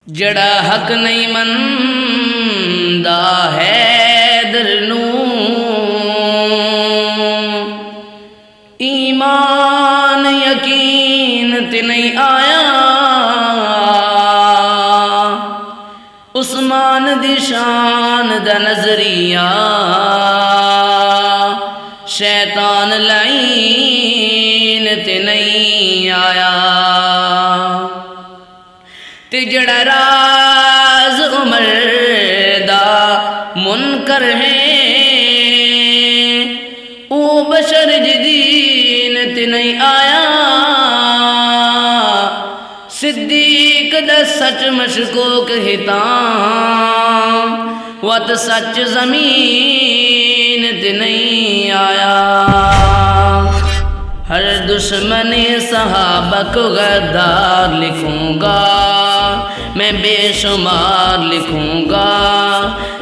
جڑا حق نہیں مندا حیدر نوں، ایمان یقین تے نہیں آیا، عثمان دی شان دا نظریہ شیطان لعین تے نہیں آیا، تے جڑا راز عمر دا منکر ہے او بشر جدین تے نہیں آیا، صدیق دا سچ مشکوک ہتام وت سچ زمین تے نہیں آیا، ہر دشمن صحابہ کو غدار لکھوں گا میں بے شمار لکھوں گا،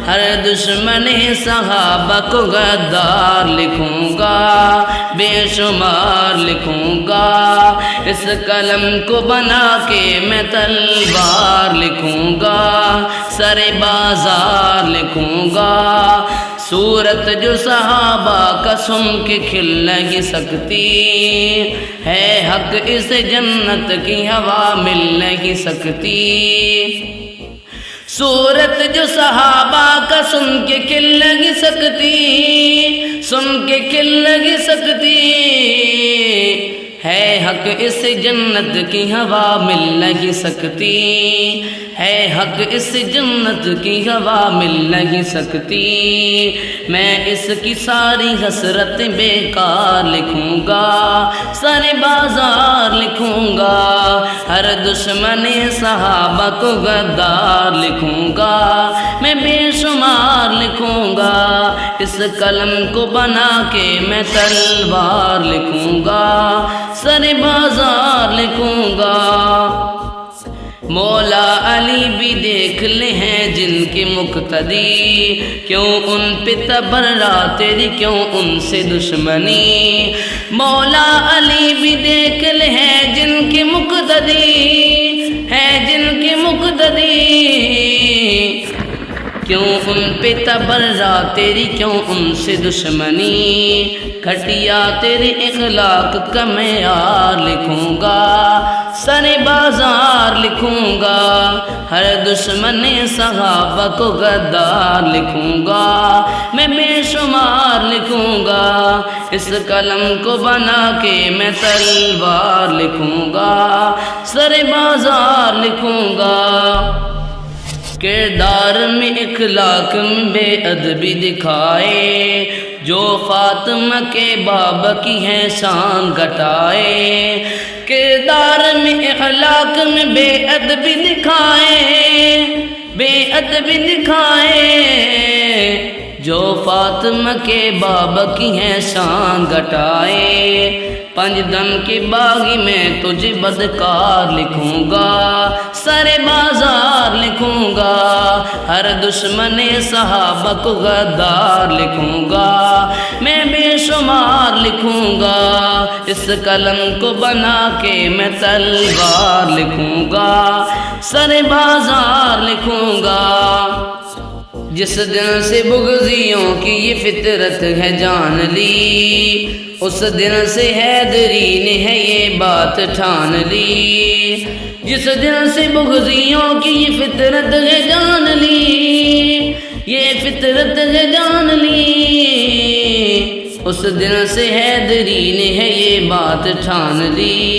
ہر دشمن صحابہ کو غدار لکھوں گا بے شمار لکھوں گا، اس قلم کو بنا کے میں تلوار لکھوں گا سر بازار لکھوں گا، صورت جو صحابہ کا سن کے کھل نہیں سکتی ہے، حق اس جنت کی ہوا مل نہیں سکتی، صورت جو صحابہ کا سن کے کھل نہیں سکتی، سن کے کھل نہیں سکتی ہے، حق اس جنت کی ہوا مل نہیں سکتی ہے، حق اس جنت کی ہوا مل نہیں سکتی، میں اس کی ساری حسرت بیکار لکھوں گا سر بازار لکھوں گا، ہر دشمن صحابہ کو غدار لکھوں گا میں بے شمار لکھوں گا، اس قلم کو بنا کے میں تلوار لکھوں گا سر بازار لکھوں گا، مولا علی بھی دیکھ لے ہیں جن کے مقتدی، کیوں ان پہ تبرہ تیری کیوں ان سے دشمنی، مولا علی بھی دیکھ لے ہیں جن کے مقتدی ہے، جن کے مقتدی کیوں ان پہ تبرہ تیری کیوں ان سے دشمنی، گھٹیا تیرے اخلاق کا معیار لکھوں گا سر بازار لکھوں گا، ہر دشمن صحابہ کو غدار لکھوں گا میں بے شمار لکھوں گا، اس قلم کو بنا کے میں تلوار لکھوں گا سر بازار لکھوں گا، کردار میں اخلاق میں بے ادبی دکھائے، جو فاطمہ کے بابا کی ہے شان گھٹائے، کردار میں اخلاق میں بے ادبی دکھائے، بے ادبی دکھائے، جو فاطمہ کے بابا کی ہے شان گھٹائے، پنج دم کے باغی میں تجھے بدکار لکھوں گا سر بازار لکھوں گا، ہر دشمن صحابہ کو غدار لکھوں گا میں بے شمار لکھوں گا، اس قلم کو بنا کے میں تلوار لکھوں گا سر بازار لکھوں گا، جس دن سے بغضیوں کی یہ فطرت ہے جان لی، اس دن سے حیدری نے ہے یہ بات ٹھان لی، جس دن سے بغضیوں کی یہ فطرت ہے جان لی، یہ فطرت ہے جان لی، اس دن سے حیدری نے ہے یہ بات ٹھان لی،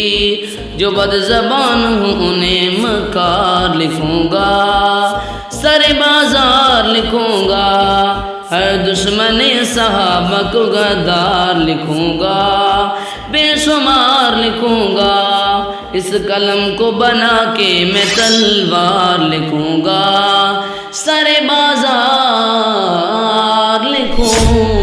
جو بد زبان ہوں انہیں مکار لکھوں گا سر بازار لکھوں گا، ہر دشمن صحابہ کو غدار لکھوں گا بے شمار لکھوں گا، اس قلم کو بنا کے میں تلوار لکھوں گا سر بازار لکھوں